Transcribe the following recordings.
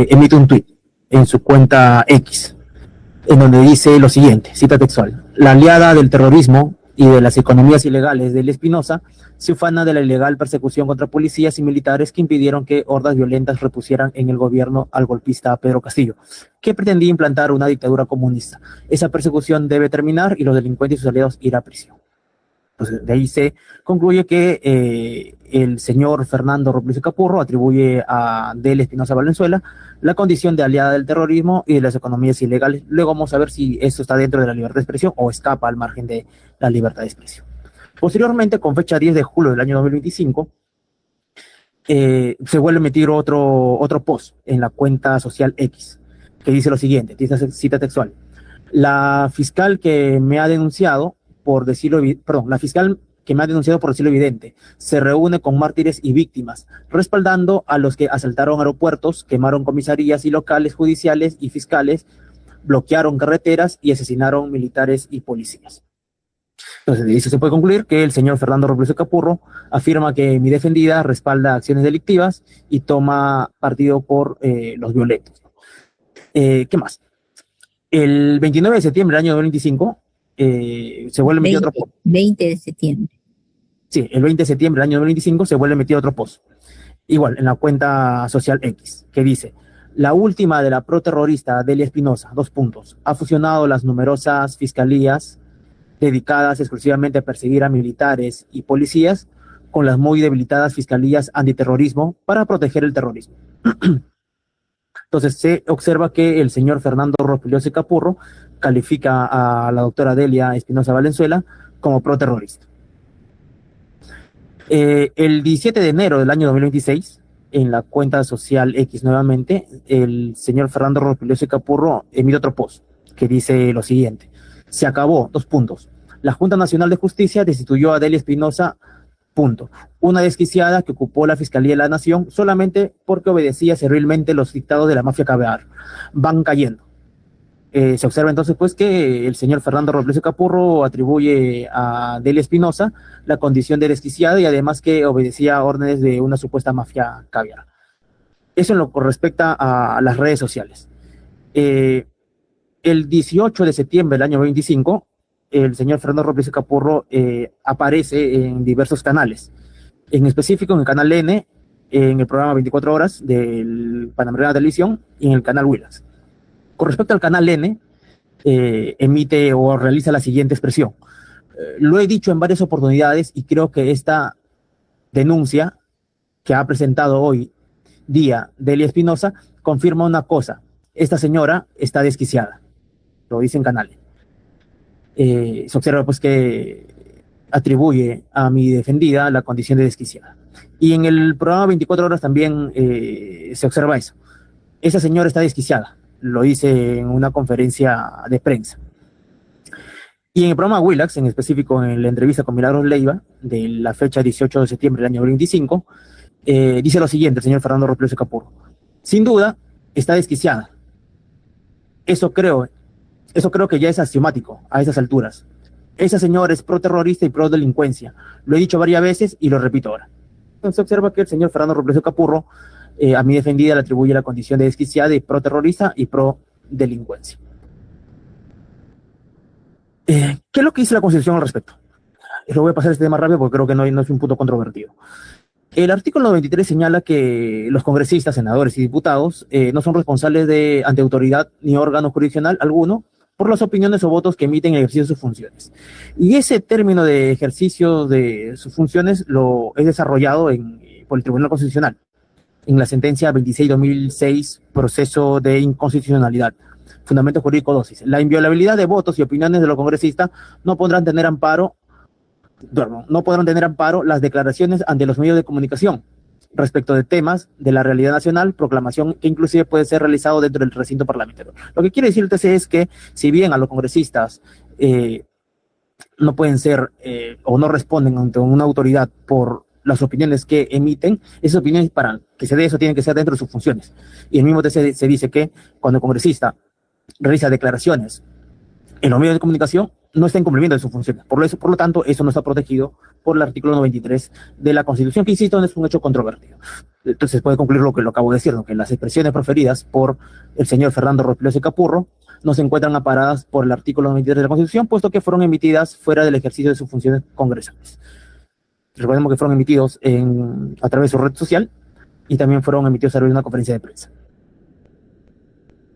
emite un tuit en su cuenta X, en donde dice lo siguiente, cita textual: la aliada del terrorismo y de las economías ilegales de Espinosa se ufana de la ilegal persecución contra policías y militares que impidieron que hordas violentas repusieran en el gobierno al golpista Pedro Castillo, que pretendía implantar una dictadura comunista. Esa persecución debe terminar y los delincuentes y sus aliados ir a prisión. Entonces, de ahí se concluye que el señor Fernando Robles Capurro atribuye a Delia Espinosa Valenzuela la condición de aliada del terrorismo y de las economías ilegales. Luego vamos a ver si eso está dentro de la libertad de expresión o escapa al margen de la libertad de expresión. Posteriormente, con fecha 10 de julio del año 2025, se vuelve a emitir otro post en la cuenta social X, que dice lo siguiente, cita textual: la fiscal que me ha denunciado por decirlo evidente, se reúne con mártires y víctimas, respaldando a los que asaltaron aeropuertos, quemaron comisarías y locales judiciales y fiscales, bloquearon carreteras y asesinaron militares y policías. Entonces, de eso se puede concluir que el señor Fernando Robledo Capurro afirma que mi defendida respalda acciones delictivas y toma partido por los violentos. ¿Qué más? El 29 de septiembre del año 2025, se vuelve a emitir otro post. 20 de septiembre. Sí, el 20 de septiembre del año 2025 se vuelve a emitir otro post. Igual, en la cuenta social X, que dice: la última de la proterrorista Delia Espinosa, ha fusionado las numerosas fiscalías dedicadas exclusivamente a perseguir a militares y policías con las muy debilitadas fiscalías antiterrorismo para proteger el terrorismo. Entonces se observa que el señor Fernando Rospigliosi Capurro califica a la doctora Delia Espinosa Valenzuela como proterrorista. El 17 de enero del año 2026, en la cuenta social X nuevamente, el señor Fernando Rospigliosi Capurro emite otro post que dice lo siguiente: se acabó, la Junta Nacional de Justicia destituyó a Delia Espinosa, una desquiciada que ocupó la Fiscalía de la Nación solamente porque obedecía servilmente los dictados de la mafia caviar. Van cayendo. Se observa entonces pues que el señor Fernando Robles Capurro atribuye a Delia Espinosa la condición de desquiciada y además que obedecía órdenes de una supuesta mafia caviar. Eso en lo que respecta a las redes sociales. El 18 de septiembre del año 25, el señor Fernando Robles Capurro aparece en diversos canales, en específico en el canal N, en el programa 24 horas del Panamericana Televisión y en el canal Willax. Con respecto al canal N, emite o realiza la siguiente expresión: lo he dicho en varias oportunidades y creo que esta denuncia que ha presentado hoy día Delia Espinosa confirma una cosa: esta señora está desquiciada. Lo dice en canal N. Se observa pues que atribuye a mi defendida la condición de desquiciada. Y en el programa 24 horas también se observa eso. Esa señora está desquiciada, lo dice en una conferencia de prensa. Y en el programa Willax, en específico en la entrevista con Milagros Leiva, de la fecha 18 de septiembre del año 25, dice lo siguiente el señor Fernando Robles Capurro: sin duda, está desquiciada. Eso creo que ya es axiomático a esas alturas. Esa señora es pro-terrorista y pro-delincuencia. Lo he dicho varias veces y lo repito ahora. Entonces observa que el señor Fernando Robles Capurro a mi defendida le atribuye la condición de desquiciada y pro-terrorista y pro-delincuencia. ¿Qué es lo que dice la Constitución al respecto? Lo voy a pasar este tema rápido porque creo que no es un punto controvertido. El artículo 93 señala que los congresistas, senadores y diputados no son responsables ante autoridad ni órgano jurisdiccional alguno por las opiniones o votos que emiten en el ejercicio de sus funciones. Y ese término de ejercicio de sus funciones lo es desarrollado por el Tribunal Constitucional en la sentencia 26/2006, proceso de inconstitucionalidad. Fundamento jurídico 2. La inviolabilidad de votos y opiniones de los congresistas no podrán tener amparo las declaraciones ante los medios de comunicación respecto de temas de la realidad nacional, proclamación que inclusive puede ser realizado dentro del recinto parlamentario. Lo que quiere decir el TC es que si bien a los congresistas no pueden ser o no responden ante una autoridad por las opiniones que emiten, esas opiniones para que se dé eso tienen que ser dentro de sus funciones. Y el mismo TC se dice que cuando el congresista realiza declaraciones en los medios de comunicación, no está en cumplimiento de sus funciones. Por lo tanto, eso no está protegido por el artículo 93 de la Constitución, que insisto, no es un hecho controvertido. Entonces puede concluir lo que lo acabo de decir, ¿no? Que las expresiones proferidas por el señor Fernando Rospigliosi Capurro no se encuentran amparadas por el artículo 93 de la Constitución, puesto que fueron emitidas fuera del ejercicio de sus funciones congresales. Recordemos que fueron emitidos a través de su red social y también fueron emitidos a través de una conferencia de prensa.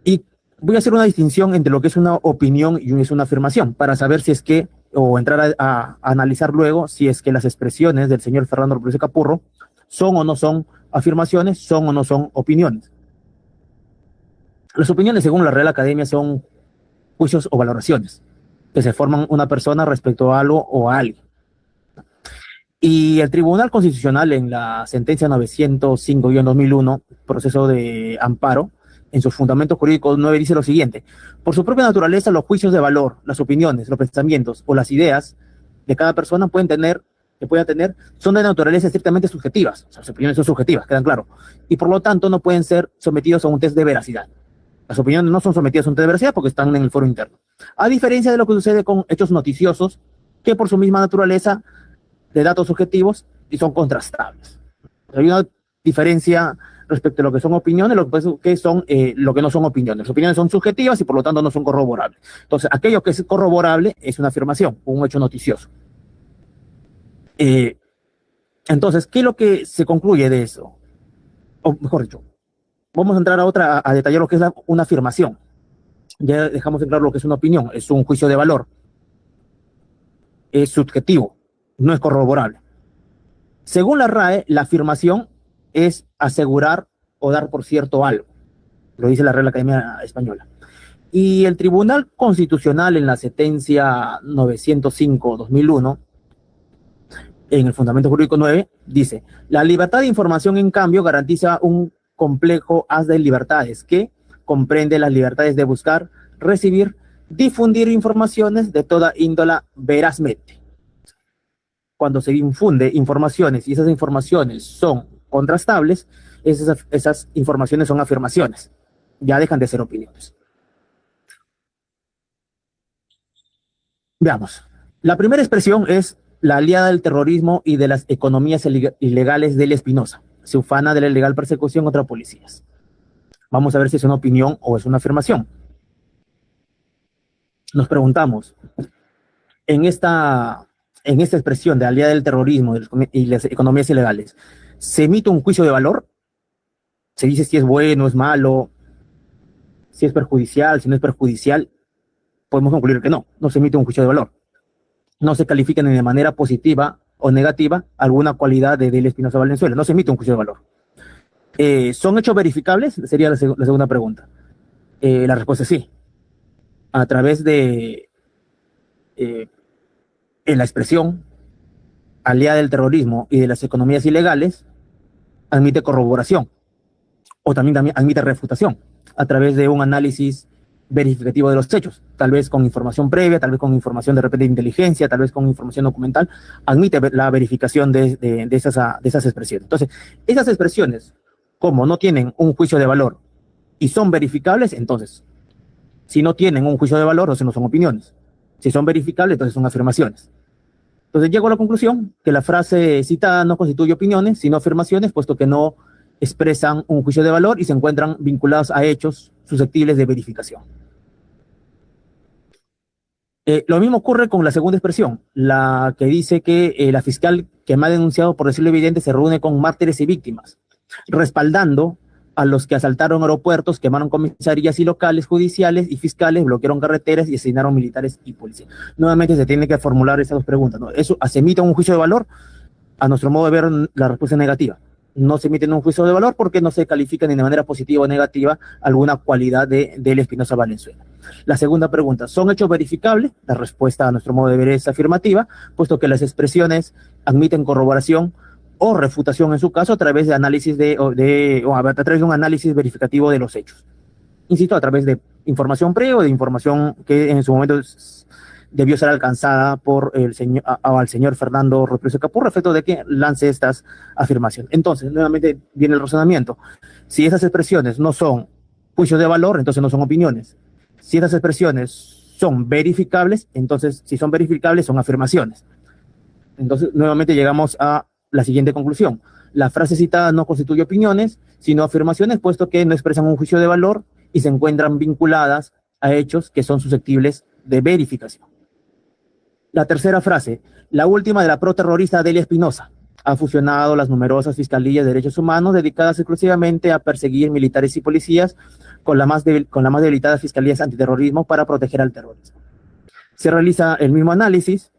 Y voy a hacer una distinción entre lo que es una opinión y es una afirmación, para saber si es que, o entrar a analizar luego, si es que las expresiones del señor Fernando Rospigliosi Capurro son o no son afirmaciones, son o no son opiniones. Las opiniones, según la Real Academia, son juicios o valoraciones que se forman una persona respecto a algo o a alguien. Y el Tribunal Constitucional, en la sentencia 905-2001, proceso de amparo, en sus fundamentos jurídicos 9, dice lo siguiente: por su propia naturaleza, los juicios de valor, las opiniones, los pensamientos o las ideas de cada persona pueden tener, son de naturaleza estrictamente subjetivas. O sea, las opiniones son subjetivas, quedan claro. Y por lo tanto no pueden ser sometidos a un test de veracidad. Las opiniones no son sometidas a un test de veracidad porque están en el foro interno. A diferencia de lo que sucede con hechos noticiosos, que por su misma naturaleza de datos subjetivos y son contrastables. Hay una diferencia respecto a lo que son opiniones, lo que no son opiniones. Las opiniones son subjetivas y por lo tanto no son corroborables. Entonces, aquello que es corroborable es una afirmación, un hecho noticioso. Entonces, ¿qué es lo que se concluye de eso? O mejor dicho, vamos a entrar a detallar lo que es una afirmación. Ya dejamos en claro lo que es una opinión, es un juicio de valor, es subjetivo, no es corroborable. Según la RAE, la afirmación es asegurar o dar por cierto algo, lo dice la Real Academia Española. Y el Tribunal Constitucional, en la sentencia 905-2001, en el Fundamento Jurídico 9, dice: la libertad de información, en cambio, garantiza un complejo haz de libertades que comprende las libertades de buscar, recibir, difundir informaciones de toda índola verazmente. Cuando se infunde informaciones y esas informaciones son contrastables, esas informaciones son afirmaciones, ya dejan de ser opiniones. Veamos. La primera expresión es la aliada del terrorismo y de las economías ilegales de Espinosa. Se ufana de la ilegal persecución contra policías. Vamos a ver si es una opinión o es una afirmación. Nos preguntamos, en esta expresión de aliada del terrorismo y las economías ilegales, ¿se emite un juicio de valor? ¿Se dice si es bueno, es malo, si es perjudicial, si no es perjudicial? Podemos concluir que no se emite un juicio de valor. No se califica ni de manera positiva o negativa alguna cualidad de Delio Espinosa Valenzuela. No se emite un juicio de valor. ¿Son hechos verificables? Sería la segunda pregunta. La respuesta es sí. A través de en la expresión aliada del terrorismo y de las economías ilegales, admite corroboración o también admite refutación a través de un análisis verificativo de los hechos, tal vez con información previa, tal vez con información de repente de inteligencia, tal vez con información documental, admite la verificación de esas expresiones. Entonces, esas expresiones, como no tienen un juicio de valor y son verificables, entonces, si no tienen un juicio de valor, entonces no son opiniones. Si son verificables, entonces son afirmaciones. Entonces llego a la conclusión que la frase citada no constituye opiniones, sino afirmaciones, puesto que no expresan un juicio de valor y se encuentran vinculados a hechos susceptibles de verificación. Lo mismo ocurre con la segunda expresión, la que dice que la fiscal que me ha denunciado por decirlo evidente se reúne con mártires y víctimas, respaldando a los que asaltaron aeropuertos, quemaron comisarías y locales judiciales y fiscales, bloquearon carreteras y asesinaron militares y policías. Nuevamente se tiene que formular esas dos preguntas, ¿no? ¿Eso se emite un juicio de valor? A nuestro modo de ver, la respuesta es negativa. No se emite un juicio de valor porque no se califica ni de manera positiva o negativa alguna cualidad de Delio Espinosa Valenzuela. La segunda pregunta, ¿son hechos verificables? La respuesta a nuestro modo de ver es afirmativa, puesto que las expresiones admiten corroboración o refutación en su caso a través de análisis a través de un análisis verificativo de los hechos. Insisto, a través de información previa o de información que en su momento debió ser alcanzada por al señor Fernando Rospigliosi Capurro, efecto de que lance estas afirmaciones. Entonces, nuevamente viene el razonamiento. Si esas expresiones no son juicios de valor, entonces no son opiniones. Si estas expresiones son verificables, entonces si son verificables son afirmaciones. Entonces nuevamente llegamos a la siguiente conclusión. La frase citada no constituye opiniones, sino afirmaciones, puesto que no expresan un juicio de valor y se encuentran vinculadas a hechos que son susceptibles de verificación. La tercera frase, la última de la proterrorista Adelia Espinosa, ha fusionado las numerosas fiscalías de derechos humanos dedicadas exclusivamente a perseguir militares y policías con la más debilitada fiscalías antiterrorismo para proteger al terrorismo. Se realiza el mismo análisis,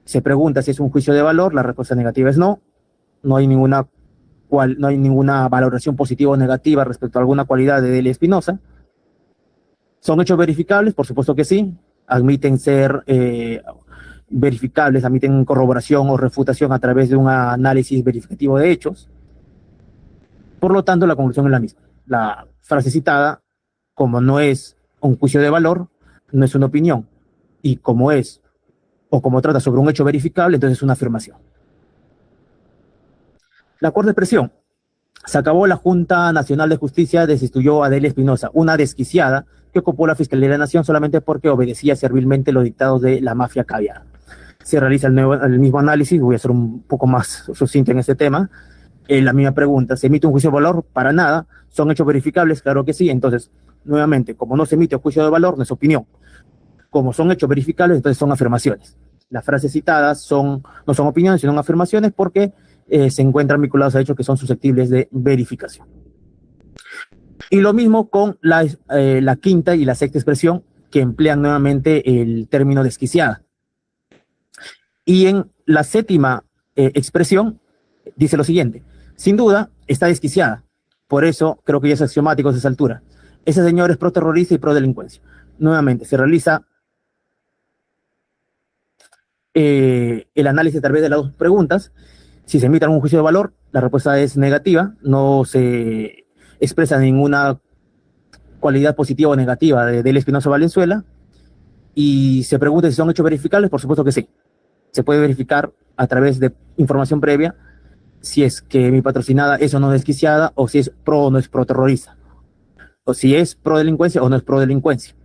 se pregunta si es un juicio de valor, la respuesta negativa es no, no hay ninguna valoración positiva o negativa respecto a alguna cualidad de Adelia Espinosa. ¿Son hechos verificables? Por supuesto que sí, admiten ser verificables, admiten corroboración o refutación a través de un análisis verificativo de hechos. Por lo tanto, la conclusión es la misma. La frase citada, como no es un juicio de valor, no es una opinión, y como es, o como trata sobre un hecho verificable, entonces es una afirmación. La Corte de Expresión. Se acabó la Junta Nacional de Justicia, destituyó a Adelia Espinosa, una desquiciada que ocupó la Fiscalía de la Nación solamente porque obedecía servilmente los dictados de la mafia caviar. Se realiza el mismo análisis, voy a ser un poco más sucinto en este tema. La misma pregunta, ¿se emite un juicio de valor? Para nada. ¿Son hechos verificables? Claro que sí. Entonces, nuevamente, como no se emite un juicio de valor, no es opinión. Como son hechos verificables, entonces son afirmaciones. Las frases citadas no son opiniones, sino afirmaciones porque se encuentran vinculados a hechos que son susceptibles de verificación. Y lo mismo con la quinta y la sexta expresión, que emplean nuevamente el término desquiciada. Y en la séptima expresión dice lo siguiente: sin duda está desquiciada, por eso creo que ya es axiomático a esa altura. Ese señor es pro-terrorista y pro-delincuencia. Nuevamente, se realiza el análisis a través de las dos preguntas. Si se emite algún juicio de valor, la respuesta es negativa, no se expresa ninguna cualidad positiva o negativa de Adelia Espinosa Valenzuela. Y se pregunta si son hechos verificables, por supuesto que sí. Se puede verificar a través de información previa si es que mi patrocinada es o no desquiciada, o si es pro o no es pro terrorista, o si es pro delincuencia o no es pro delincuencia.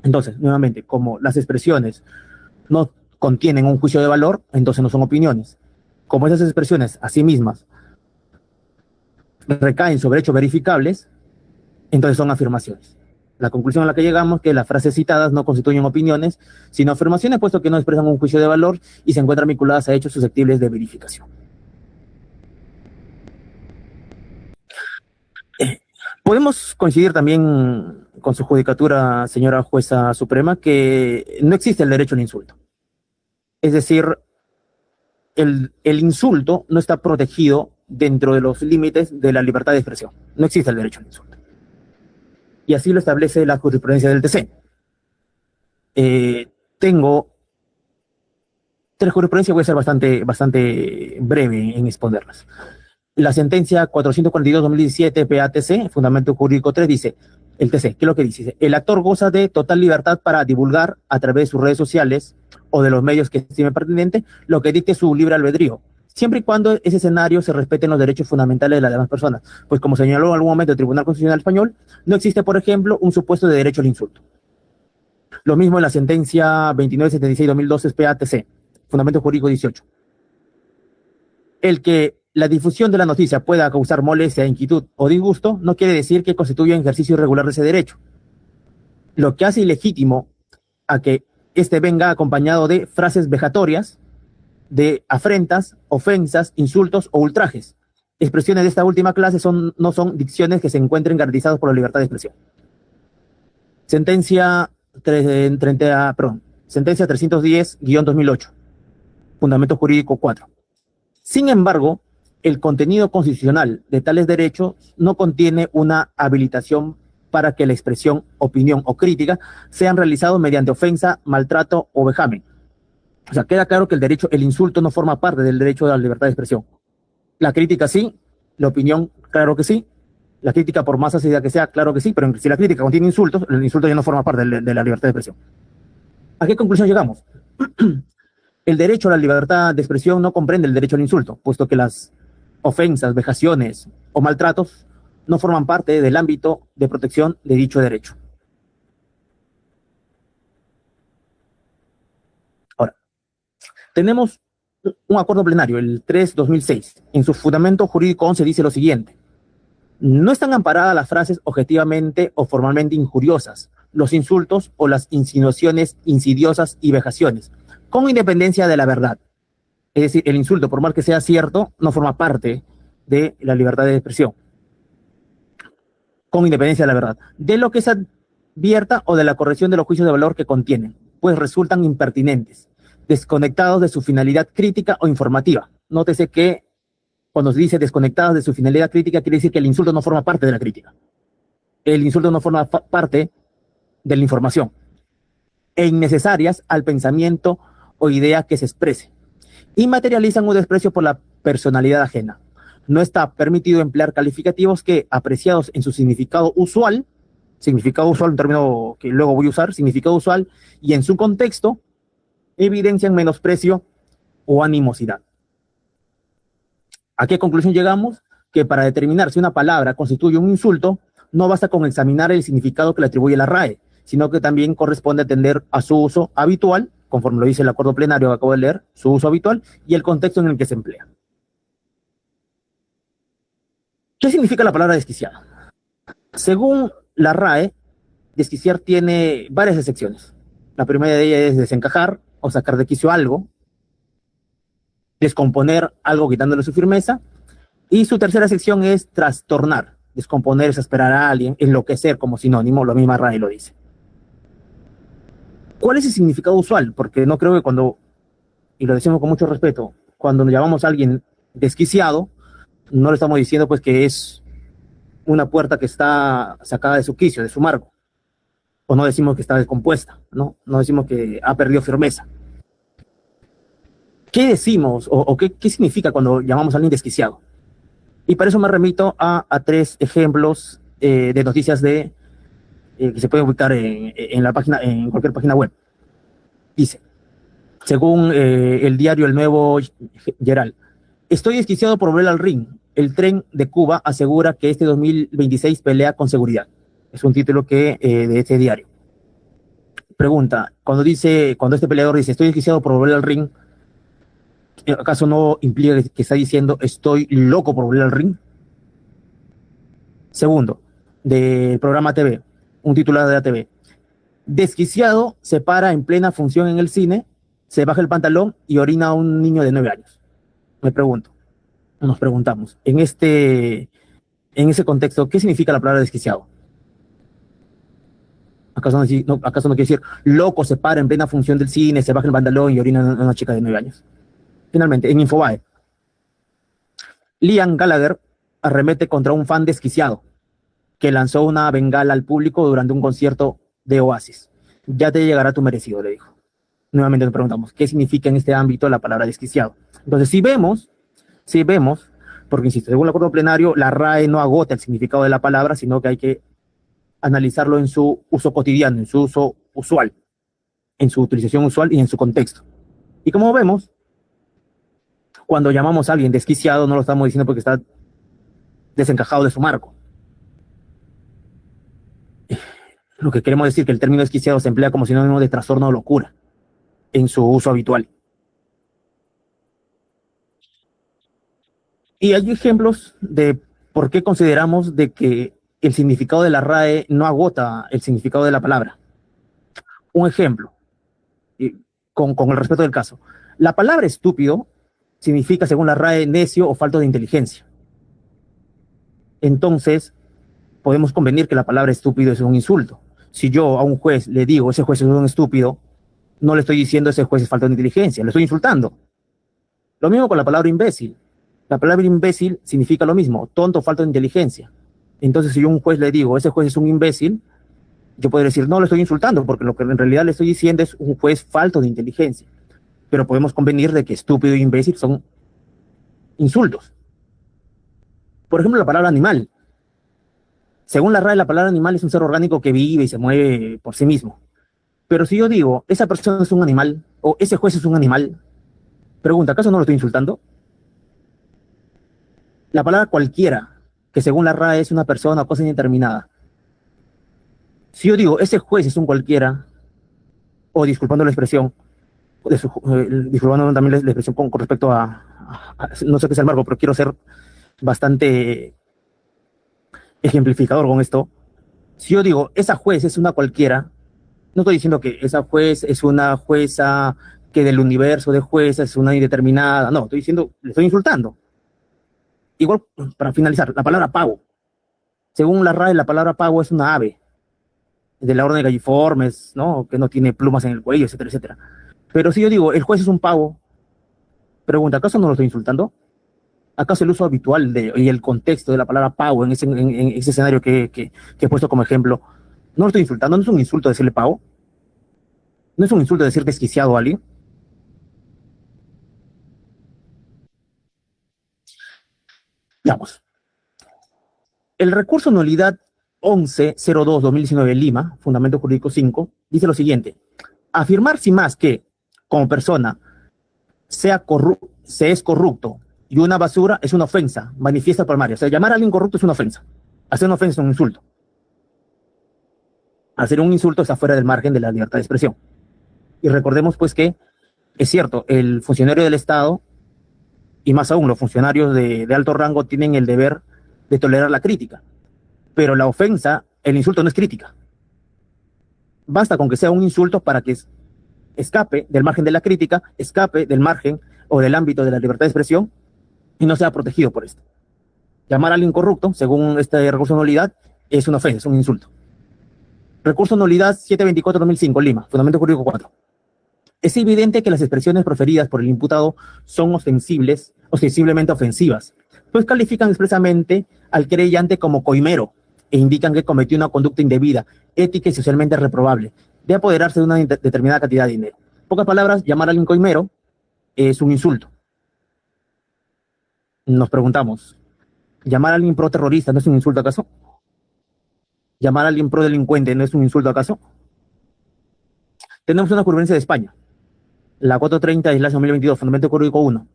Entonces, nuevamente, como las expresiones no contienen un juicio de valor, entonces no son opiniones. Como esas expresiones a sí mismas recaen sobre hechos verificables, entonces son afirmaciones. La conclusión a la que llegamos es que las frases citadas no constituyen opiniones, sino afirmaciones, puesto que no expresan un juicio de valor y se encuentran vinculadas a hechos susceptibles de verificación. Podemos coincidir también con su judicatura, señora jueza suprema, que no existe el derecho al insulto. Es decir, el insulto no está protegido dentro de los límites de la libertad de expresión. No existe el derecho al insulto. Y así lo establece la jurisprudencia del TC. Tengo 3 jurisprudencias, voy a ser bastante breve en exponerlas. La sentencia 442-2017 PATC, Fundamento Jurídico 3, dice, el TC, ¿qué es lo que dice? El actor goza de total libertad para divulgar a través de sus redes sociales o de los medios que estime pertinente lo que dicte su libre albedrío, siempre y cuando ese escenario se respeten los derechos fundamentales de las demás personas. Pues como señaló en algún momento el Tribunal Constitucional Español, no existe, por ejemplo, un supuesto de derecho al insulto. Lo mismo en la sentencia 2976-2012 PATC, Fundamento Jurídico 18. El que la difusión de la noticia pueda causar molestia, inquietud o disgusto no quiere decir que constituya un ejercicio irregular de ese derecho. Lo que hace ilegítimo a que este venga acompañado de frases vejatorias, de afrentas, ofensas, insultos o ultrajes. Expresiones de esta última clase no son dicciones que se encuentren garantizadas por la libertad de expresión. Sentencia 310-2008, Fundamento Jurídico 4. Sin embargo, el contenido constitucional de tales derechos no contiene una habilitación para que la expresión, opinión o crítica sean realizados mediante ofensa, maltrato o vejamen. O sea, queda claro que el insulto no forma parte del derecho a la libertad de expresión. La crítica sí, la opinión, claro que sí. La crítica, por más ácida que sea, claro que sí, pero si la crítica contiene insultos, el insulto ya no forma parte de la libertad de expresión. ¿A qué conclusión llegamos? El derecho a la libertad de expresión no comprende el derecho al insulto, puesto que las ofensas, vejaciones o maltratos no forman parte del ámbito de protección de dicho derecho. Tenemos un acuerdo plenario, el 3/2006. En su fundamento jurídico 11 dice lo siguiente: no están amparadas las frases objetivamente o formalmente injuriosas, los insultos o las insinuaciones insidiosas y vejaciones, con independencia de la verdad. Es decir, el insulto, por mal que sea cierto, no forma parte de la libertad de expresión, con independencia de la verdad, de lo que se advierta o de la corrección de los juicios de valor que contienen, pues resultan impertinentes, desconectados de su finalidad crítica o informativa. Nótese que cuando se dice desconectados de su finalidad crítica, quiere decir que el insulto no forma parte de la crítica. El insulto no forma parte de la información. E innecesarias al pensamiento o idea que se exprese. Y materializan un desprecio por la personalidad ajena. No está permitido emplear calificativos que, apreciados en su significado usual, un término que luego voy a usar, significado usual, y en su contexto, evidencian menosprecio o animosidad. ¿A qué conclusión llegamos? Que para determinar si una palabra constituye un insulto, no basta con examinar el significado que le atribuye la RAE, sino que también corresponde atender a su uso habitual, conforme lo dice el acuerdo plenario que acabo de leer, su uso habitual y el contexto en el que se emplea. ¿Qué significa la palabra desquiciada? Según la RAE, desquiciar tiene varias excepciones. La primera de ellas es desencajar o sacar de quicio algo, descomponer algo quitándole su firmeza, y su tercera sección es trastornar, descomponer, exasperar a alguien, enloquecer como sinónimo, la misma RAE lo dice. ¿Cuál es el significado usual? Porque no creo que cuando, y lo decimos con mucho respeto, cuando nos llamamos a alguien desquiciado, no le estamos diciendo pues que es una puerta que está sacada de su quicio, de su marco, o no decimos que está descompuesta, no decimos que ha perdido firmeza. ¿Qué decimos o qué significa cuando llamamos a alguien desquiciado? Y para eso me remito a tres ejemplos de noticias que se pueden ubicar en la página, en cualquier página web. Dice, según el diario El Nuevo Geral, estoy desquiciado por volver al ring. El tren de Cuba asegura que este 2026 pelea con seguridad. Es un título de este diario. Pregunta, cuando este peleador dice estoy desquiciado por volver al ring, ¿acaso no implica que está diciendo estoy loco por volver al ring? Segundo, del programa TV, un titular de la TV. Desquiciado se para en plena función en el cine, se baja el pantalón y orina a un niño de 9 años. Nos preguntamos, en ese contexto, ¿qué significa la palabra desquiciado? ¿Acaso no quiere decir loco se para en plena función del cine, se baja el pantalón y orina a una chica de 9 años? Finalmente, en Infobae, Liam Gallagher arremete contra un fan desquiciado que lanzó una bengala al público durante un concierto de Oasis. Ya te llegará tu merecido, le dijo. Nuevamente nos preguntamos, ¿qué significa en este ámbito la palabra desquiciado? Entonces, si vemos, porque insisto, según el acuerdo plenario, la RAE no agota el significado de la palabra, sino que hay que analizarlo en su uso cotidiano, en su uso usual, en su utilización usual y en su contexto. Y como vemos, cuando llamamos a alguien desquiciado, no lo estamos diciendo porque está desencajado de su marco. Lo que queremos decir es que el término desquiciado se emplea como sinónimo de trastorno o locura en su uso habitual. Y hay ejemplos de por qué consideramos de que el significado de la RAE no agota el significado de la palabra. Un ejemplo, con el respeto del caso. La palabra estúpido significa, según la RAE, necio o falto de inteligencia. Entonces, podemos convenir que la palabra estúpido es un insulto. Si yo a un juez le digo, ese juez es un estúpido, no le estoy diciendo ese juez es falta de inteligencia, le estoy insultando. Lo mismo con la palabra imbécil. La palabra imbécil significa lo mismo, tonto, falta de inteligencia. Entonces, si yo a un juez le digo, ese juez es un imbécil, yo podría decir, no, le estoy insultando, porque lo que en realidad le estoy diciendo es un juez falto de inteligencia. Pero podemos convenir de que estúpido e imbécil son insultos. Por ejemplo, la palabra animal. Según la RAE, la palabra animal es un ser orgánico que vive y se mueve por sí mismo. Pero si yo digo, esa persona es un animal, o ese juez es un animal, pregunta, ¿acaso no lo estoy insultando? La palabra cualquiera, que según la RAE es una persona o cosa indeterminada. Si yo digo, ese juez es un cualquiera, o disculpando la expresión, disculpando también la expresión con respecto no sé qué es el marco, pero quiero ser bastante ejemplificador con esto. Si yo digo, esa juez es una cualquiera, no estoy diciendo que esa juez es una jueza que del universo de jueces es una indeterminada, no, estoy diciendo, le estoy insultando. Igual, para finalizar, la palabra pavo. Según la RAE, la palabra pavo es una ave de la orden de galliformes, ¿no? Que no tiene plumas en el cuello, etcétera, etcétera. Pero si yo digo, el juez es un pavo, pregunta, ¿acaso no lo estoy insultando? ¿Acaso el uso habitual y el contexto de la palabra pavo en ese escenario que he puesto como ejemplo, no lo estoy insultando? ¿No es un insulto decirle pavo? ¿No es un insulto decir desquiciado a alguien? Veamos. El recurso nulidad 1102-2019 Lima, Fundamento Jurídico 5, dice lo siguiente. Afirmar sin más que, como persona, se es corrupto y una basura es una ofensa manifiesta por Mario. O sea, llamar a alguien corrupto es una ofensa. Hacer una ofensa es un insulto. Hacer un insulto está fuera del margen de la libertad de expresión. Y recordemos pues que es cierto, el funcionario del Estado, y más aún los funcionarios de alto rango, tienen el deber de tolerar la crítica. Pero la ofensa, el insulto no es crítica. Basta con que sea un insulto para que escape del margen de la crítica, escape del margen o del ámbito de la libertad de expresión y no sea protegido por esto. Llamar a alguien corrupto, según este recurso de nulidad, es una ofensa, es un insulto. Recurso de nulidad 724-2005, Lima, Fundamento Jurídico 4. Es evidente que las expresiones proferidas por el imputado son ostensiblemente ofensivas, pues califican expresamente al querellante como coimero e indican que cometió una conducta indebida, ética y socialmente reprobable, de apoderarse de una determinada cantidad de dinero. En pocas palabras, llamar a alguien coimero es un insulto. Nos preguntamos, ¿llamar a alguien pro terrorista no es un insulto acaso? ¿Llamar a alguien pro delincuente no es un insulto acaso? Tenemos una jurisprudencia de España, la 430/2022, Fundamento Jurídico 1.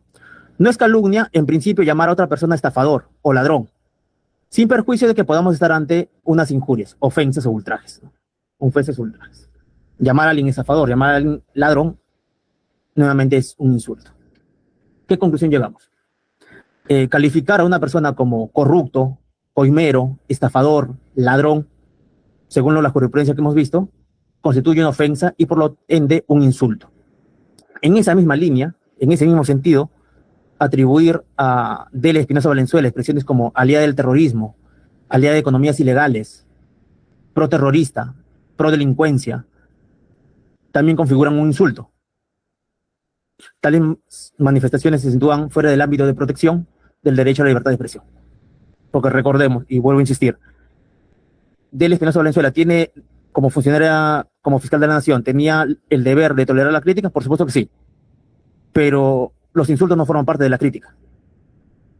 No es calumnia, en principio, llamar a otra persona estafador o ladrón, sin perjuicio de que podamos estar ante unas injurias, ofensas o ultrajes. Ofensas o ultrajes. Llamar a alguien estafador, llamar a alguien ladrón, nuevamente es un insulto. ¿Qué conclusión llegamos? Calificar a una persona como corrupto, coimero, estafador, ladrón, según la jurisprudencia que hemos visto, constituye una ofensa y por lo ende un insulto. En esa misma línea, en ese mismo sentido, atribuir a Delia Espinosa Valenzuela expresiones como aliada del terrorismo, aliada de economías ilegales, pro-terrorista, pro-delincuencia, también configuran un insulto. Tales manifestaciones se sitúan fuera del ámbito de protección del derecho a la libertad de expresión. Porque recordemos, y vuelvo a insistir, Delia Espinosa Valenzuela tiene, como funcionaria, como fiscal de la Nación, ¿tenía el deber de tolerar la crítica? Por supuesto que sí. Pero los insultos no forman parte de la crítica.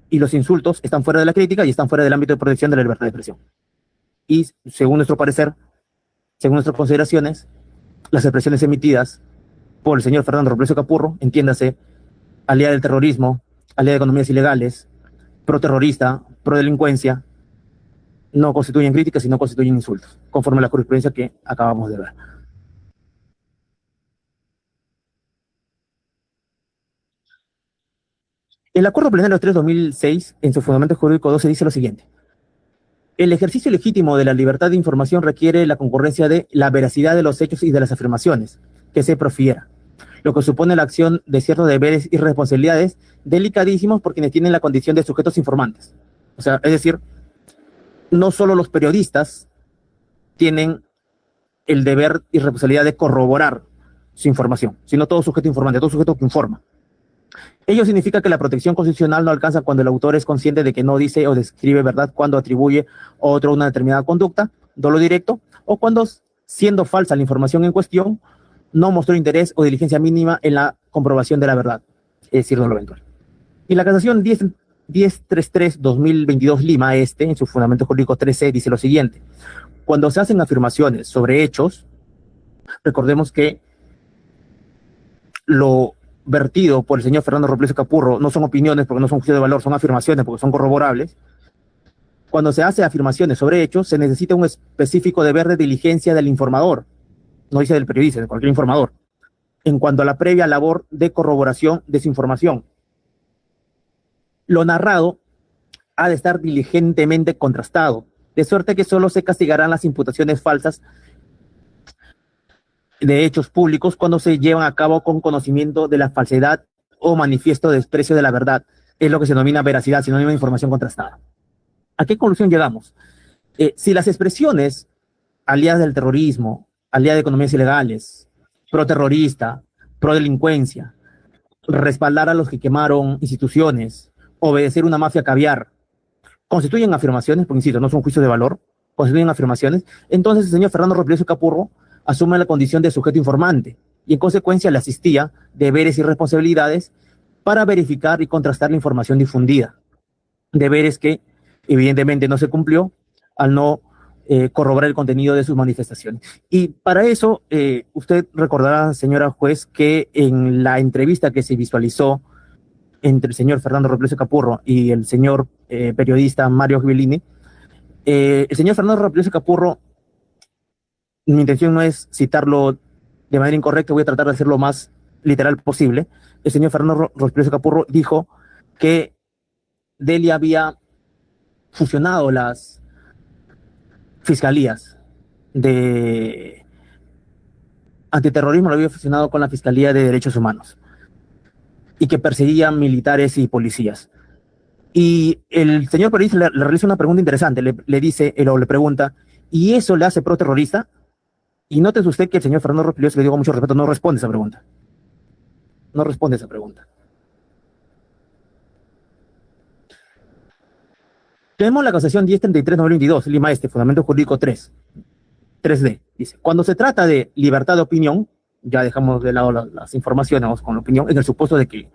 Y los insultos están fuera de la crítica y están fuera del ámbito de protección de la libertad de expresión. Y según nuestro parecer, según nuestras consideraciones, las expresiones emitidas por el señor Fernando Robledo Capurro, entiéndase, aliada del terrorismo, aliada de economías ilegales, pro-terrorista, pro-delincuencia, no constituyen críticas, sino constituyen insultos, conforme a la jurisprudencia que acabamos de ver. El Acuerdo Plenario 3/2006, en su Fundamento Jurídico 12, dice lo siguiente. El ejercicio legítimo de la libertad de información requiere la concurrencia de la veracidad de los hechos y de las afirmaciones que se profiera, lo que supone la acción de ciertos deberes y responsabilidades delicadísimos por quienes tienen la condición de sujetos informantes. O sea, es decir, no solo los periodistas tienen el deber y responsabilidad de corroborar su información, sino todo sujeto informante, todo sujeto que informa. Ello significa que la protección constitucional no alcanza cuando el autor es consciente de que no dice o describe verdad cuando atribuye a otro una determinada conducta, dolo directo, o cuando, siendo falsa la información en cuestión, no mostró interés o diligencia mínima en la comprobación de la verdad, es decir, dolo eventual. Y la casación 1033-2022 Lima en su Fundamento Jurídico 13, dice lo siguiente. Cuando se hacen afirmaciones sobre hechos, recordemos que lo vertido por el señor Fernando Robledo Capurro no son opiniones porque no son juicios de valor, son afirmaciones porque son corroborables. Cuando se hace afirmaciones sobre hechos, se necesita un específico deber de diligencia del informador, no dice del periodista, de cualquier informador, en cuanto a la previa labor de corroboración de su información. Lo narrado ha de estar diligentemente contrastado, de suerte que solo se castigarán las imputaciones falsas de hechos públicos cuando se llevan a cabo con conocimiento de la falsedad o manifiesto desprecio de la verdad. Es lo que se denomina veracidad, sinónimo de información contrastada. ¿A qué conclusión llegamos? Si las expresiones aliadas del terrorismo, aliadas de economías ilegales, pro-terrorista, pro-delincuencia, respaldar a los que quemaron instituciones, obedecer una mafia caviar, constituyen afirmaciones, porque insisto, no son juicios de valor, constituyen afirmaciones, entonces el señor Fernando Ropiloso Capurro asume la condición de sujeto informante y en consecuencia le asistía deberes y responsabilidades para verificar y contrastar la información difundida. Deberes que evidentemente no se cumplió al no corroborar el contenido de sus manifestaciones. Y para eso, usted recordará, señora juez, que en la entrevista que se visualizó entre el señor Fernando Ropiloso Capurro y el señor periodista Mario Giovellini, el señor Fernando Ropiloso Capurro, mi intención no es citarlo de manera incorrecta, voy a tratar de hacerlo lo más literal posible. El señor Fernando Ropiloso Capurro dijo que Delia había fusionado las fiscalías de antiterrorismo, lo había fusionado con la Fiscalía de Derechos Humanos y que perseguían militares y policías. Y el señor periodista le realiza una pregunta interesante, le dice, o le pregunta, ¿y eso le hace pro-terrorista? Y nótese usted que el señor Fernando Ropiloso, le digo con mucho respeto, no responde esa pregunta. No responde esa pregunta. Tenemos la acusación 1033-2022, Lima Este, Fundamento Jurídico 3D. Dice, cuando se trata de libertad de opinión, ya dejamos de lado las informaciones, vamos con la opinión, en el supuesto de que,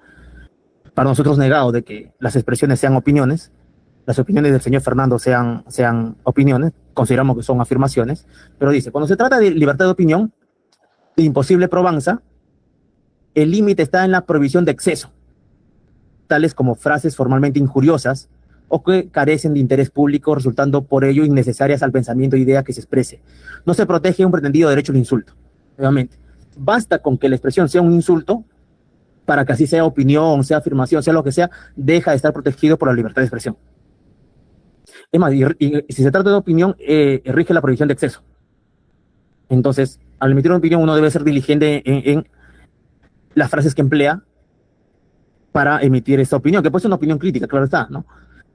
para nosotros negado, de que las expresiones sean opiniones, las opiniones del señor Fernando sean opiniones, consideramos que son afirmaciones, pero dice, cuando se trata de libertad de opinión, de imposible probanza, el límite está en la prohibición de exceso, tales como frases formalmente injuriosas o que carecen de interés público, resultando por ello innecesarias al pensamiento o idea que se exprese. No se protege un pretendido derecho al insulto. Nuevamente, basta con que la expresión sea un insulto para que así sea opinión, sea afirmación, sea lo que sea, deja de estar protegido por la libertad de expresión. Es más, y si se trata de opinión, rige la prohibición de exceso. Entonces, al emitir una opinión, uno debe ser diligente en las frases que emplea para emitir esta opinión, que puede ser una opinión crítica, claro está, ¿no?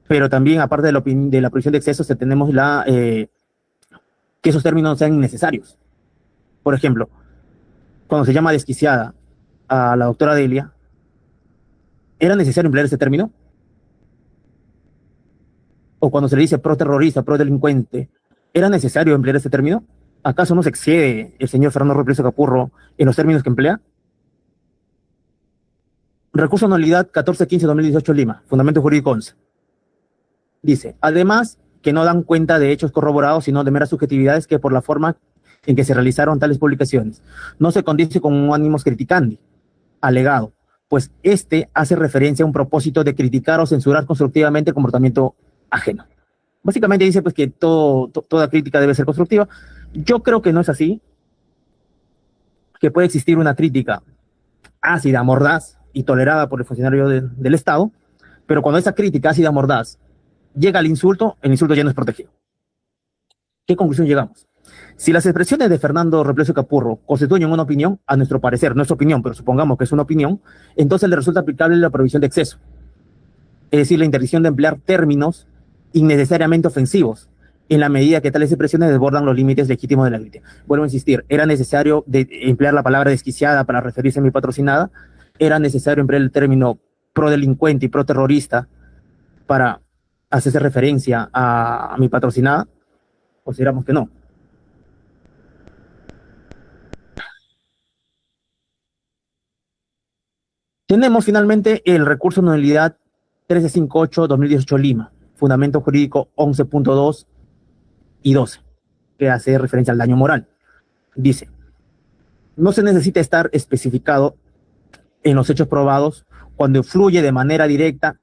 Pero también, aparte de la prohibición de exceso, tenemos que esos términos sean innecesarios. Por ejemplo, cuando se llama desquiciada a la doctora Delia, ¿era necesario emplear ese término? O cuando se le dice pro-terrorista, pro-delincuente, ¿era necesario emplear ese término? ¿Acaso no se excede el señor Fernando Ropiloso Capurro en los términos que emplea? Recurso anualidad 1415-2018 Lima, Fundamento Jurídico 11. Dice, además que no dan cuenta de hechos corroborados, sino de meras subjetividades que por la forma en que se realizaron tales publicaciones no se condice con un ánimos criticandi, alegado, pues este hace referencia a un propósito de criticar o censurar constructivamente el comportamiento ajeno. Básicamente dice pues que toda crítica debe ser constructiva. Yo creo que no es así, que puede existir una crítica ácida, mordaz y tolerada por el funcionario del Estado, pero cuando esa crítica ácida, mordaz llega al insulto, el insulto ya no es protegido. ¿Qué conclusión llegamos? Si las expresiones de Fernando Ropiloso Capurro constituyen una opinión, a nuestro parecer, no es opinión, pero supongamos que es una opinión, entonces le resulta aplicable la prohibición de exceso, es decir, la interdicción de emplear términos innecesariamente ofensivos, en la medida que tales expresiones desbordan los límites legítimos de la crítica. Vuelvo a insistir, ¿era necesario emplear la palabra desquiciada para referirse a mi patrocinada? ¿Era necesario emplear el término pro-delincuente y pro-terrorista para hacerse referencia a mi patrocinada? Consideramos que no. Tenemos finalmente el recurso de nulidad 1358-2018 Lima, Fundamento Jurídico 11.2 y 12, que hace referencia al daño moral. Dice, no se necesita estar especificado en los hechos probados cuando influye de manera directa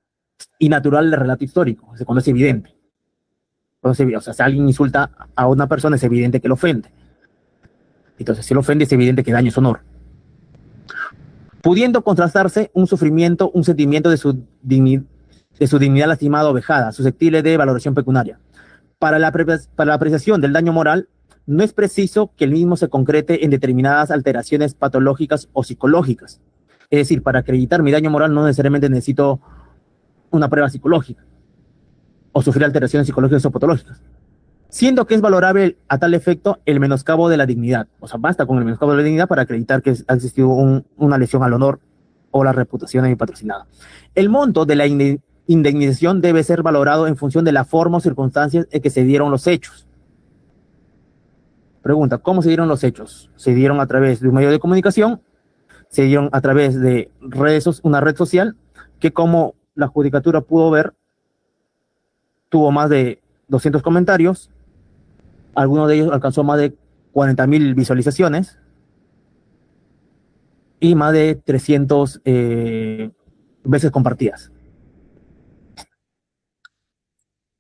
y natural el relato histórico, o sea, cuando es evidente. O sea, si alguien insulta a una persona, es evidente que lo ofende. Entonces, si lo ofende, es evidente que daña su honor. pudiendo contrastarse un sufrimiento, un sentimiento de su dignidad lastimada o vejada, susceptible de valoración pecuniaria. Para la apreciación del daño moral, no es preciso que el mismo se concrete en determinadas alteraciones patológicas o psicológicas. Es decir, para acreditar mi daño moral no necesariamente necesito una prueba psicológica o sufrir alteraciones psicológicas o patológicas, siendo que es valorable a tal efecto el menoscabo de la dignidad. O sea, basta con el menoscabo de la dignidad para acreditar que ha existido una lesión al honor o la reputación de mi patrocinada. El monto de la indemnización debe ser valorado en función de la forma o circunstancias en que se dieron los hechos. Pregunta, ¿cómo se dieron los hechos? ¿Se dieron a través de un medio de comunicación? ¿Se dieron a través de una red social que, como la judicatura pudo ver, tuvo más de 200 comentarios? Alguno de ellos alcanzó más de 40.000 visualizaciones y más de 300 veces compartidas.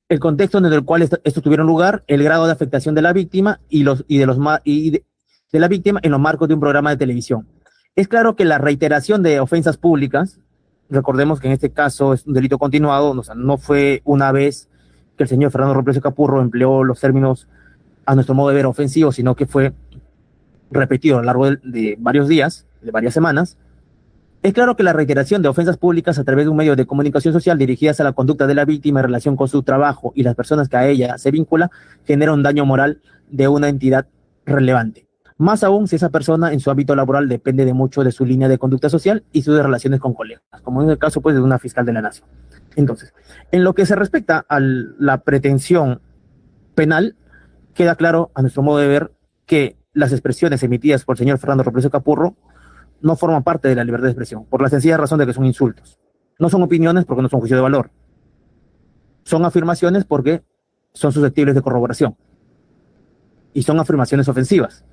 El contexto en el cual estos tuvieron lugar, el grado de afectación de la víctima de la víctima en los marcos de un programa de televisión. Es claro que la reiteración de ofensas públicas, recordemos que en este caso es un delito continuado, o sea, no fue una vez que el señor Fernando Robledo Capurro empleó los términos, a nuestro modo de ver, ofensivos, sino que fue repetido a lo largo de varios días, de varias semanas. Es claro que la reiteración de ofensas públicas a través de un medio de comunicación social dirigidas a la conducta de la víctima en relación con su trabajo y las personas que a ella se vincula genera un daño moral de una entidad relevante. Más aún si esa persona en su ámbito laboral depende de mucho de su línea de conducta social y sus relaciones con colegas, como en el caso pues de una fiscal de la nación. Entonces, en lo que se respecta a la pretensión penal, queda claro a nuestro modo de ver que las expresiones emitidas por el señor Fernando Robledo Capurro no forman parte de la libertad de expresión, por la sencilla razón de que son insultos. No son opiniones porque no son juicio de valor. Son afirmaciones porque son susceptibles de corroboración. Y son afirmaciones ofensivas.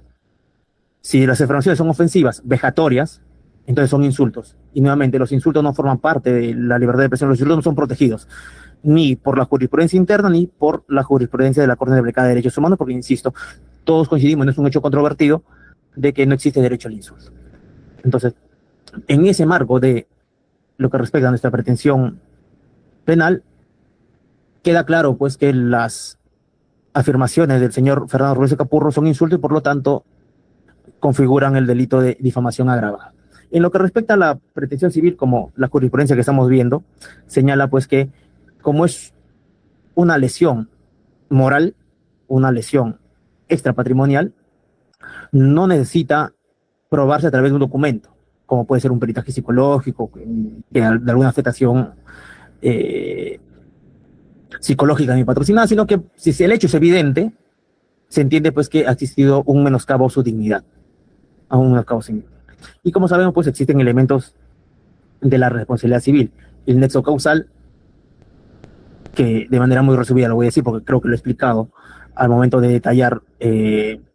Si las afirmaciones son ofensivas, vejatorias, entonces son insultos. Y nuevamente, los insultos no forman parte de la libertad de expresión. Los insultos no son protegidos, ni por la jurisprudencia interna, ni por la jurisprudencia de la Corte Interamericana de Derechos Humanos, porque, insisto, todos coincidimos, no es un hecho controvertido, de que no existe derecho al insulto. Entonces, en ese marco de lo que respecta a nuestra pretensión penal, queda claro pues que las afirmaciones del señor Fernando Ruiz Capurro son insultos y por lo tanto configuran el delito de difamación agravada. En lo que respecta a la pretensión civil, como la jurisprudencia que estamos viendo, señala pues que como es una lesión moral, una lesión extrapatrimonial, no necesita probarse a través de un documento, como puede ser un peritaje psicológico, que de alguna afectación psicológica ni patrocinada, sino que si el hecho es evidente, se entiende pues que ha existido un menoscabo a su dignidad, a un menoscabo sin. Y como sabemos, pues existen elementos de la responsabilidad civil. El nexo causal, que de manera muy resumida lo voy a decir porque creo que lo he explicado al momento de detallar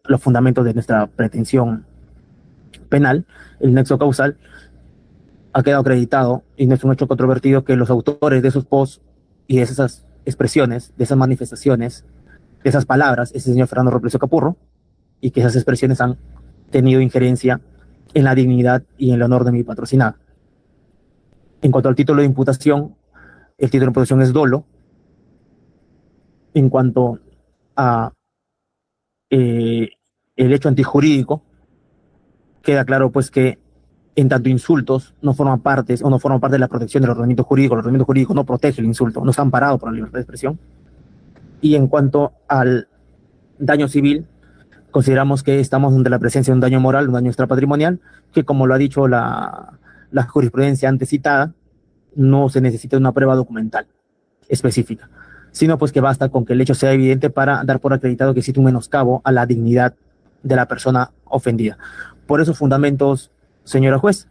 los fundamentos de nuestra pretensión penal, el nexo causal ha quedado acreditado y no es un hecho controvertido que los autores de esos posts y de esas expresiones, de esas manifestaciones, de esas palabras, es el señor Fernando Robledo Capurro, y que esas expresiones han tenido injerencia en la dignidad y en el honor de mi patrocinada. En cuanto al título de imputación, el título de imputación es dolo. En cuanto a el hecho antijurídico, queda claro pues que en tanto insultos no forman parte de la protección del ordenamiento jurídico. El ordenamiento jurídico no protege el insulto, no está amparado por la libertad de expresión. Y en cuanto al daño civil, consideramos que estamos ante la presencia de un daño moral, un daño extrapatrimonial, que como lo ha dicho la jurisprudencia antes citada, no se necesita una prueba documental específica, sino pues que basta con que el hecho sea evidente para dar por acreditado que existe un menoscabo a la dignidad de la persona ofendida. Por esos fundamentos, señora juez,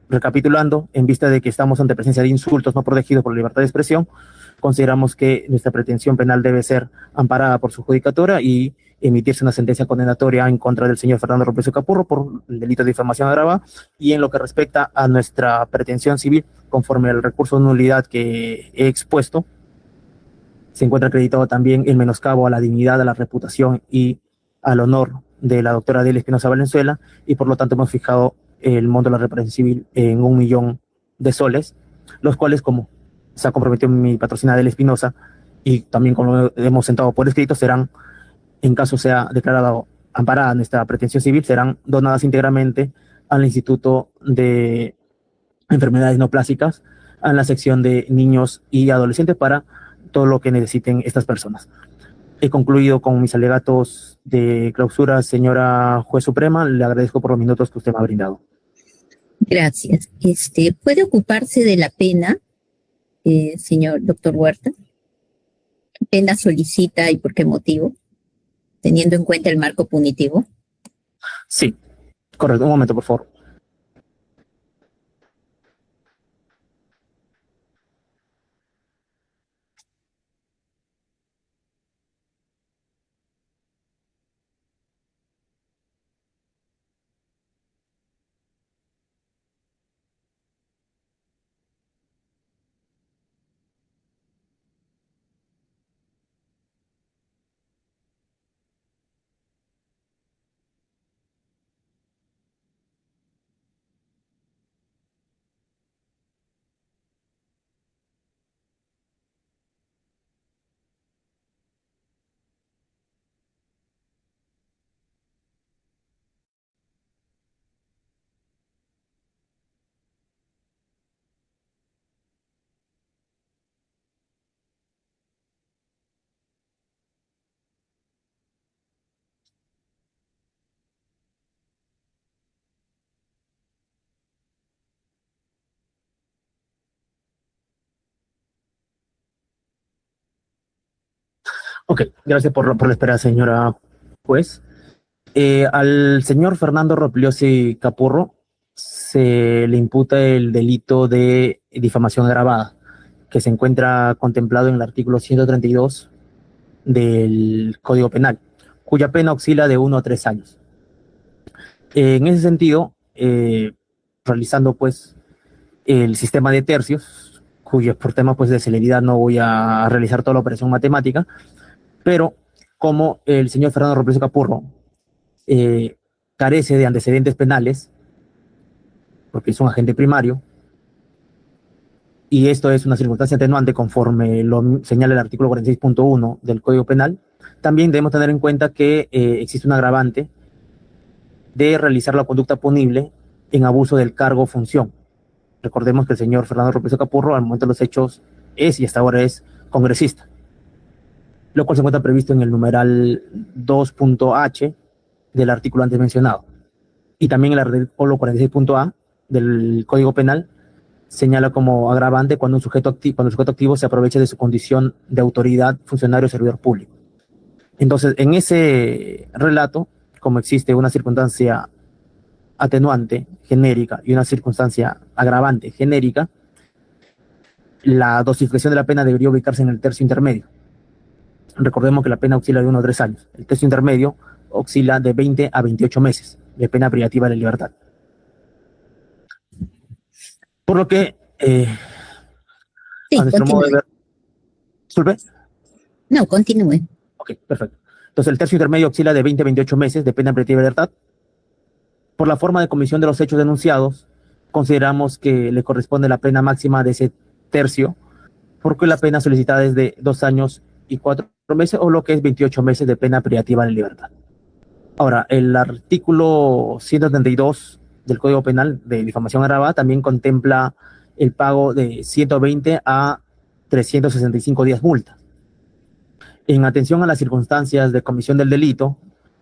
recapitulando, en vista de que estamos ante presencia de insultos no protegidos por la libertad de expresión, consideramos que nuestra pretensión penal debe ser amparada por su judicatura y emitirse una sentencia condenatoria en contra del señor Fernando Robledo Capurro por el delito de difamación agravada. Y en lo que respecta a nuestra pretensión civil, conforme al recurso de nulidad que he expuesto, se encuentra acreditado también el menoscabo a la dignidad, a la reputación y al honor de la doctora Adela Espinosa Valenzuela, y por lo tanto hemos fijado el monto de la reparación civil en 1 millón de soles, los cuales, como se ha comprometido mi patrocinada El Espinosa, y también como hemos sentado por escrito, serán, en caso sea declarada amparada nuestra pretensión civil, serán donadas íntegramente al Instituto de Enfermedades Neoplásicas, a la sección de niños y adolescentes para todo lo que necesiten estas personas. He concluido con mis alegatos de clausura, señora juez suprema. Le agradezco por los minutos que usted me ha brindado. Gracias. ¿Puede ocuparse de la pena, señor doctor Huerta? ¿Qué pena solicita y por qué motivo, teniendo en cuenta el marco punitivo? Sí, correcto. Un momento, por favor. Ok, gracias por la espera, señora juez. Al señor Fernando Ropliosi Capurro se le imputa el delito de difamación agravada, que se encuentra contemplado en el artículo 132 del Código Penal, cuya pena oscila de 1 a 3 años. En ese sentido, realizando pues el sistema de tercios, cuyos por temas pues de celeridad no voy a realizar toda la operación matemática, pero como el señor Fernando Ropliosi Capurro carece de antecedentes penales, porque es un agente primario, y esto es una circunstancia atenuante conforme lo señala el artículo 46.1 del Código Penal, también debemos tener en cuenta que existe un agravante de realizar la conducta punible en abuso del cargo o función. Recordemos que el señor Fernando Ropliosi Capurro al momento de los hechos es y hasta ahora es congresista, lo cual se encuentra previsto en el numeral 2.h del artículo antes mencionado. Y también el artículo 46.a del Código Penal señala como agravante cuando cuando el sujeto activo se aproveche de su condición de autoridad, funcionario o servidor público. Entonces, en ese relato, como existe una circunstancia atenuante genérica y una circunstancia agravante genérica, la dosificación de la pena debería ubicarse en el tercio intermedio. Recordemos que la pena oscila de 1 a 3 años. El tercio intermedio oscila de 20 a 28 meses de pena privativa de libertad. Por lo que, Sí, a nuestro modo de ver... ¿Disculpe? No, continúe. Ok, perfecto. Entonces, el tercio intermedio oscila de 20 a 28 meses de pena privativa de libertad. Por la forma de comisión de los hechos denunciados, consideramos que le corresponde la pena máxima de ese tercio, porque la pena solicitada es de 2 años y 4 meses, o lo que es 28 meses de pena privativa de libertad. Ahora, el artículo 132 del Código Penal de difamación agravada también contempla el pago de 120 a 365 días multa. En atención a las circunstancias de comisión del delito,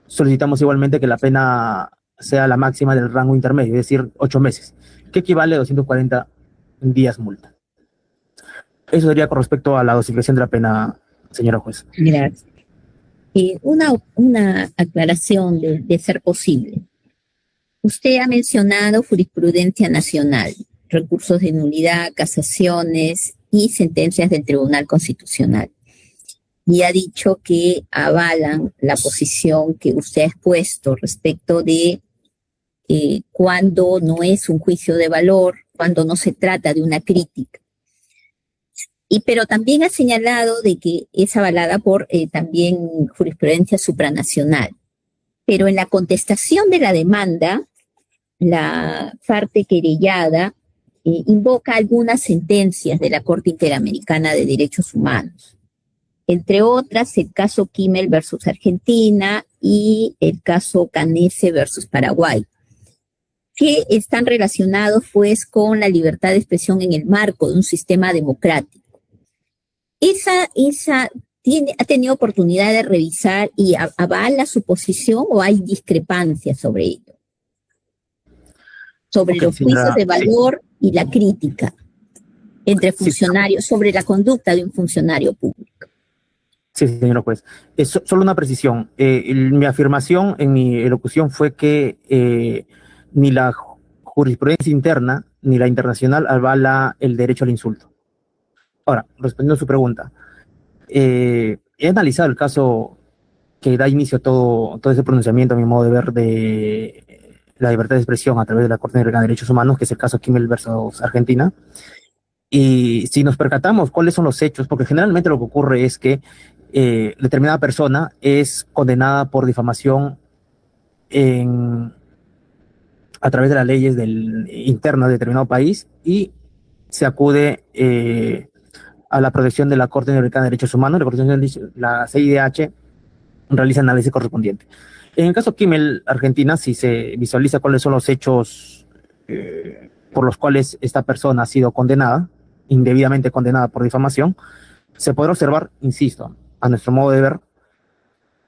solicitamos igualmente que la pena sea la máxima del rango intermedio, es decir, 8 meses, que equivale a 240 días multa. Eso sería con respecto a la dosificación de la pena, señora juez. Gracias. Una aclaración de ser posible. Usted ha mencionado jurisprudencia nacional, recursos de nulidad, casaciones y sentencias del Tribunal Constitucional. Y ha dicho que avalan la posición que usted ha expuesto respecto de cuando no es un juicio de valor, cuando no se trata de una crítica. Pero también ha señalado de que es avalada por también jurisprudencia supranacional. Pero en la contestación de la demanda, la parte querellada invoca algunas sentencias de la Corte Interamericana de Derechos Humanos, entre otras el caso Kimmel versus Argentina y el caso Canese versus Paraguay, que están relacionados pues con la libertad de expresión en el marco de un sistema democrático. ¿Ha tenido oportunidad de revisar y avala su posición o hay discrepancias sobre ello? Sobre los juicios de valor y la crítica entre funcionarios, sobre la conducta de un funcionario público. Sí, señor juez. Solo una precisión. Mi afirmación en mi elocución fue que ni la jurisprudencia interna ni la internacional avala el derecho al insulto. Ahora, respondiendo a su pregunta, he analizado el caso que da inicio a todo ese pronunciamiento, a mi modo de ver, de la libertad de expresión a través de la Corte Interamericana de Derechos Humanos, que es el caso Kimmel versus Argentina. Y si nos percatamos cuáles son los hechos, porque generalmente lo que ocurre es que determinada persona es condenada por difamación a través de las leyes internas de determinado país y se acude a la protección de la Corte Interamericana de Derechos Humanos, la CIDH realiza el análisis correspondiente. En el caso Kimmel, Argentina, si se visualiza cuáles son los hechos por los cuales esta persona ha sido condenada, indebidamente condenada por difamación, se podrá observar, insisto, a nuestro modo de ver,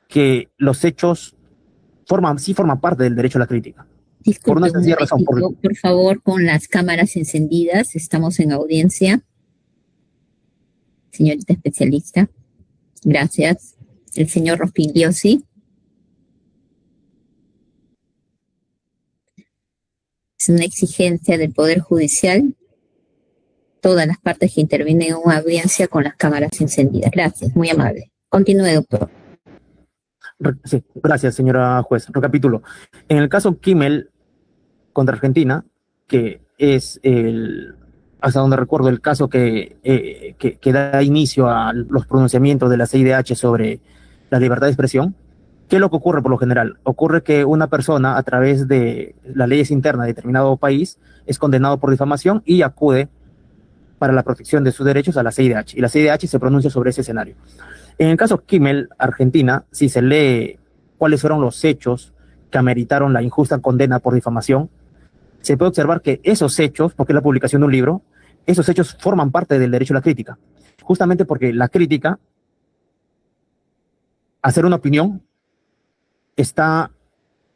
que los hechos sí forman parte del derecho a la crítica. Disculpe, por una sencilla razón. Por favor, con las cámaras encendidas, estamos en audiencia. Señorita especialista, gracias. El señor Rospigliosi. Es una exigencia del Poder Judicial. Todas las partes que intervienen en una audiencia con las cámaras encendidas. Gracias, muy amable. Continúe, doctor. Sí, gracias, señora juez. Recapitulo. En el caso Kimmel contra Argentina, que es hasta donde recuerdo el caso que da inicio a los pronunciamientos de la CIDH sobre la libertad de expresión, ¿qué es lo que ocurre por lo general? Ocurre que una persona, a través de las leyes internas de determinado país, es condenado por difamación y acude para la protección de sus derechos a la CIDH, y la CIDH se pronuncia sobre ese escenario. En el caso Kimmel, Argentina, si se lee cuáles fueron los hechos que ameritaron la injusta condena por difamación, se puede observar que esos hechos, porque es la publicación de un libro, esos hechos forman parte del derecho a la crítica, justamente porque la crítica, hacer una opinión, está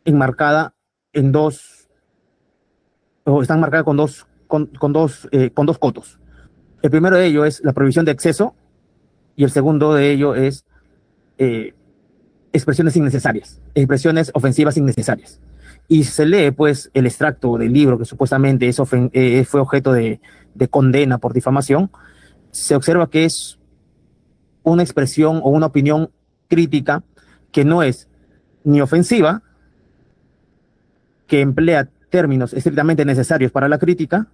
enmarcada con dos cotos. El primero de ellos es la prohibición de exceso y el segundo de ello es expresiones innecesarias, expresiones ofensivas innecesarias. Y se lee, pues, el extracto del libro que supuestamente fue objeto de condena por difamación. Se observa que es una expresión o una opinión crítica que no es ni ofensiva, que emplea términos estrictamente necesarios para la crítica,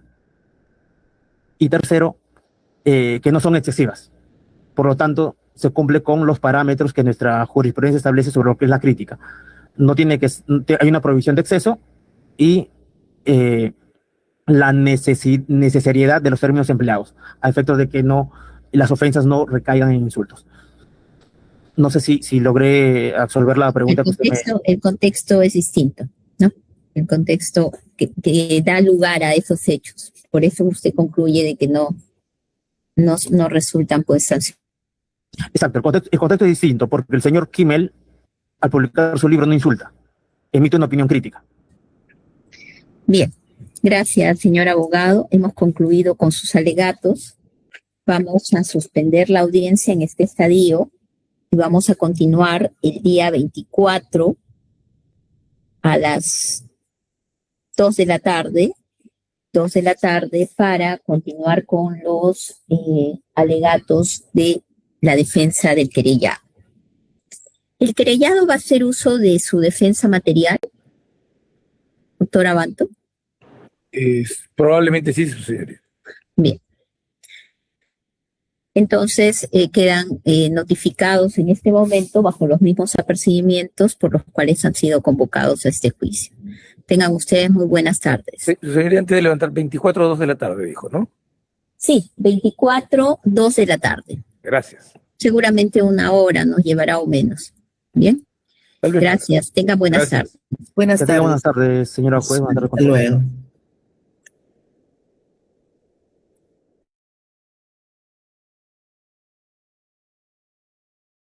y tercero, que no son excesivas. Por lo tanto, se cumple con los parámetros que nuestra jurisprudencia establece sobre lo que es la crítica. Hay una prohibición de exceso y la necesariedad de los términos empleados, a efectos de que las ofensas no recaigan en insultos. No sé si logré absolver la pregunta. El contexto es distinto, ¿no? El contexto que da lugar a esos hechos. Por eso usted concluye de que no resultan pues sanciones. Exacto, el contexto es distinto, porque el señor Kimmel, al publicar su libro, no insulta, emite una opinión crítica. Bien, gracias, señor abogado. Hemos concluido con sus alegatos. Vamos a suspender la audiencia en este estadio y vamos a continuar el día 24 a las 2 de la tarde para continuar con los alegatos de la defensa del querellado. ¿El querellado va a hacer uso de su defensa material, doctor Abanto? Probablemente sí, su señoría. Bien. Entonces quedan notificados en este momento bajo los mismos apercibimientos por los cuales han sido convocados a este juicio. Tengan ustedes muy buenas tardes. Sí, su señoría, antes de levantar 24 o 2 de la tarde, dijo, ¿no? Sí, 24, 2 de la tarde. Gracias. Seguramente una hora nos llevará o menos. Bien, Tal vez. gracias. Tengan buenas Gracias. tardes. Buenas Que tenga tardes. buenas tardes, señora juez. Buenas tardes, Hasta luego.